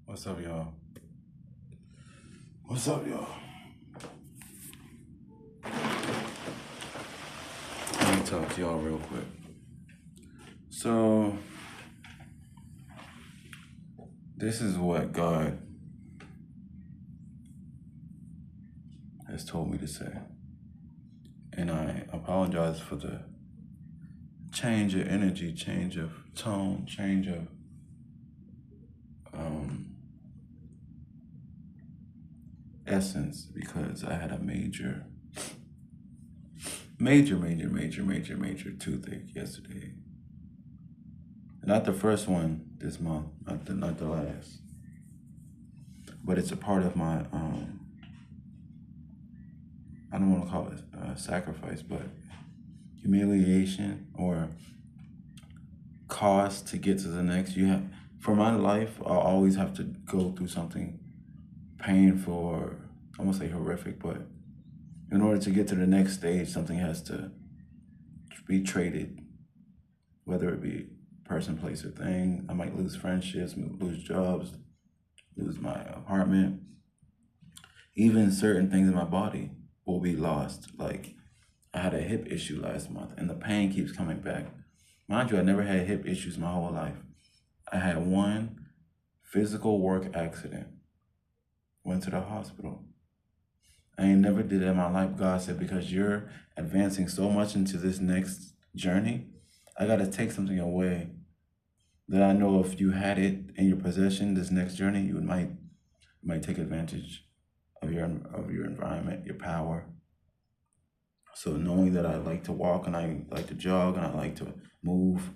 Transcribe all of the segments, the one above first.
What's up, y'all? What's up, y'all? Let me talk to y'all real quick. So, this is what God has told me to say. And I apologize for the change of energy, change of tone, change of essence, because I had a major toothache yesterday. Not the first one this month, not the last. But it's a part of my I don't want to call it sacrifice, but humiliation or cost to get to the next. For my life, I'll always have to go through something painful, or I won't say horrific, but in order to get to the next stage, something has to be traded, whether it be person, place, or thing. I might lose friendships, lose jobs, lose my apartment. Even certain things in my body will be lost. Like, I had a hip issue last month, and the pain keeps coming back. Mind you, I never had hip issues my whole life. I had one physical work accident. Went to the hospital. I ain't never did it in my life. God said, because you're advancing so much into this next journey, I got to take something away that I know if you had it in your possession, this next journey, you might take advantage of your environment, your power. So knowing that I like to walk and I like to jog and I like to move,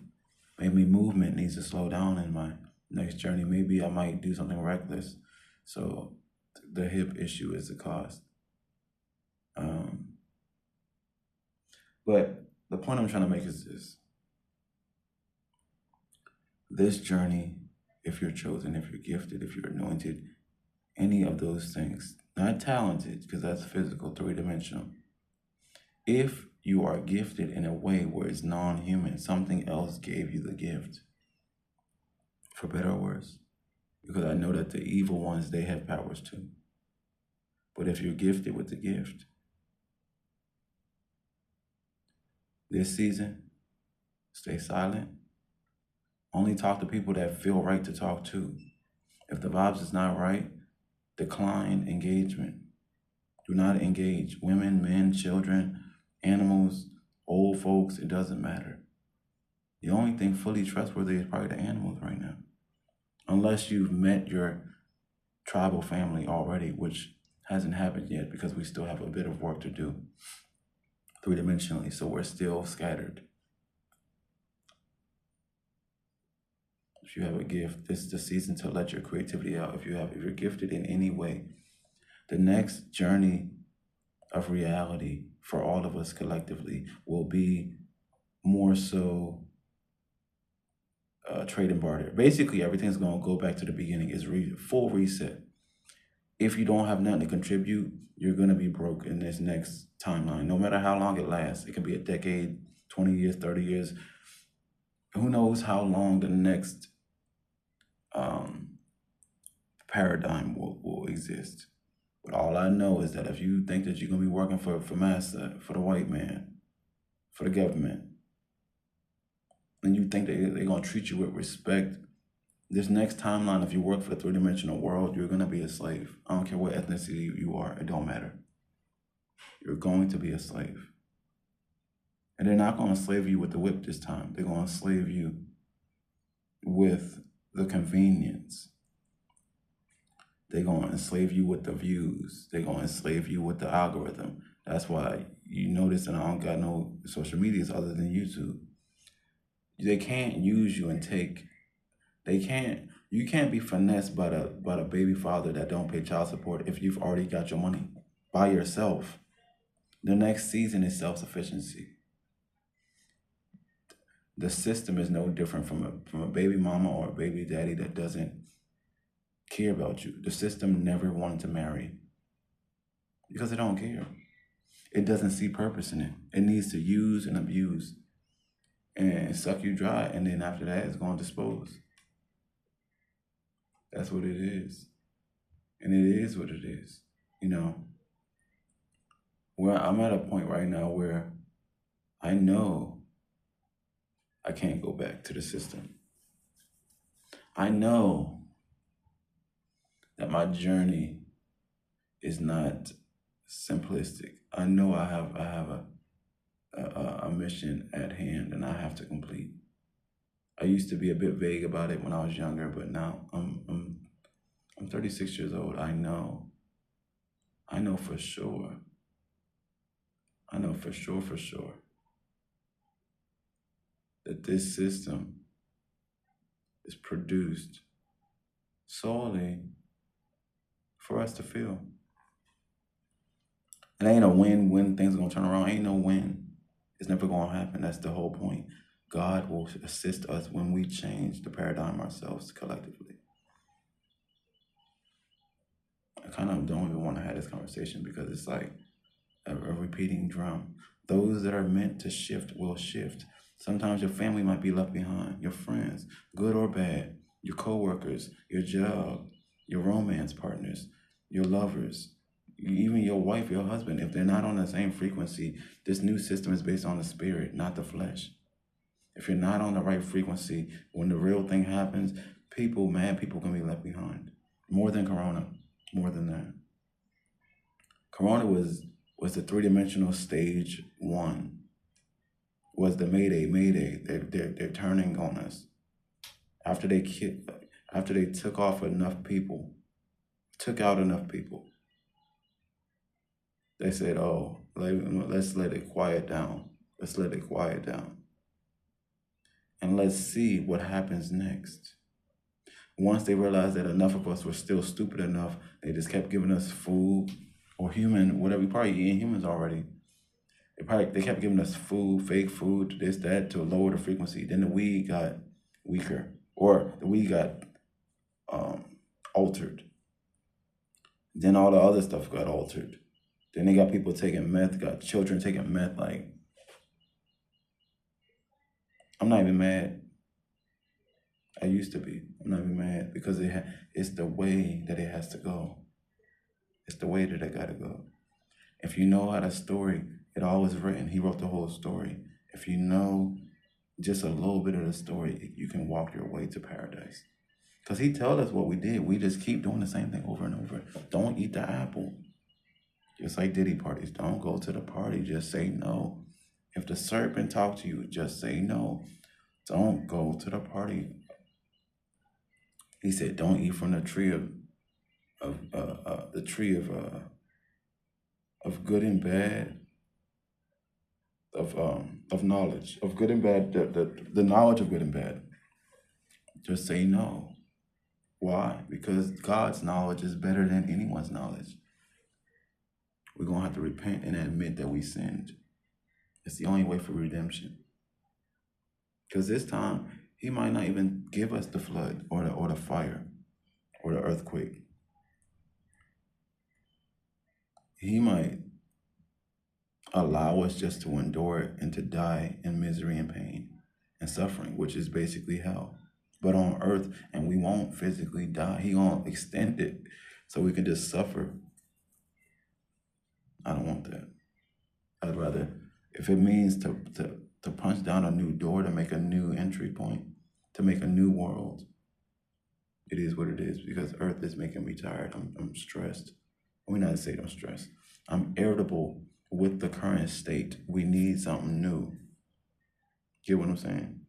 maybe movement needs to slow down in my next journey. Maybe I might do something reckless. So the hip issue is the cost. But the point I'm trying to make is this. This journey, if you're chosen, if you're gifted, if you're anointed, any of those things, not talented, because that's physical, three-dimensional. If you are gifted in a way where it's non-human, something else gave you the gift, for better or worse. Because I know that the evil ones, they have powers too. But if you're gifted with the gift, this season, stay silent. Only talk to people that feel right to talk to. If the vibes is not right, decline engagement. Do not engage women, men, children, animals, old folks. It doesn't matter. The only thing fully trustworthy is probably the animals right now. Unless you've met your tribal family already, which hasn't happened yet because we still have a bit of work to do three-dimensionally, so we're still scattered. If you have a gift, this is the season to let your creativity out. If you're gifted in any way, the next journey of reality for all of us collectively will be more so trade and barter. Basically, everything's going to go back to the beginning. It's full reset. If you don't have nothing to contribute, you're going to be broke in this next timeline, no matter how long it lasts. It could be a decade, 20 years, 30 years. Who knows how long the next paradigm will exist. But all I know is that if you think that you're going to be working for massa, for the white man, for the government, and you think that they're going to treat you with respect, this next timeline, if you work for the three-dimensional world, you're going to be a slave. I don't care what ethnicity you are. It don't matter. You're going to be a slave. And they're not going to slave you with the whip this time. They're going to slave you with the convenience. They're going to enslave you with the views. They're going to enslave you with the algorithm. That's why you notice that I don't got no social medias other than YouTube. They can't use you and take. You can't be finessed by the baby father that don't pay child support if you've already got your money by yourself. The next season is self-sufficiency. The system is no different from a baby mama or a baby daddy that doesn't care about you. The system never wanted to marry because it don't care. It doesn't see purpose in it. It needs to use and abuse and suck you dry, and then after that, it's going to dispose. That's what it is. And it is what it is. You know, where I'm at a point right now where I know I can't go back to the system. I know that my journey is not simplistic. I know I have a mission at hand and I have to complete. I used to be a bit vague about it when I was younger, but now I'm 36 years old. I know for sure. I know for sure that this system is produced solely for us to feel. It ain't a win when things are gonna turn around. Ain't no win. It's never gonna happen. That's the whole point. God will assist us when we change the paradigm ourselves collectively. I kind of don't even want to have this conversation because it's like a repeating drum. Those that are meant to shift will shift. Sometimes your family might be left behind, your friends, good or bad, your coworkers, your job, your romance partners, your lovers, even your wife, your husband. If they're not on the same frequency, this new system is based on the spirit, not the flesh. If you're not on the right frequency, when the real thing happens, mad people can be left behind. More than Corona, more than that. Corona was the three-dimensional stage one, was the Mayday. They're turning on us. After they took off enough people, took out enough people, they said, oh, let's let it quiet down. Let's let it quiet down. And let's see what happens next. Once they realized that enough of us were still stupid enough, they just kept giving us food or human, whatever, we probably eating humans already. They kept giving us food, fake food, this, that, to lower the frequency. Then the weed got weaker, or the weed got altered. Then all the other stuff got altered. Then they got people taking meth, got children taking meth. Like, I'm not even mad. I used to be. I'm not even mad because it's the way that it has to go. It's the way that it got to go. If you know how the story, it all was written. He wrote the whole story. If you know just a little bit of the story, you can walk your way to paradise. Because he told us what we did. We just keep doing the same thing over and over. Don't eat the apple. Just like Diddy parties. Don't go to the party. Just say no. If the serpent talks to you, just say no. Don't go to the party. He said, don't eat from the tree of good and bad, of knowledge, of good and bad, the knowledge of good and bad. Just say no. Why? Because God's knowledge is better than anyone's knowledge. We're going to have to repent and admit that we sinned. It's the only way for redemption. Because this time, he might not even give us the flood or the fire or the earthquake. He might allow us just to endure it and to die in misery and pain and suffering, which is basically hell. But on earth, and we won't physically die. He gonna extend it so we can just suffer. I don't want that. I'd rather, if it means to punch down a new door, to make a new entry point, to make a new world, it is what it is, because earth is making me tired. I'm stressed. Let me not say I'm stressed. I'm irritable with the current state. We need something new. Get what I'm saying?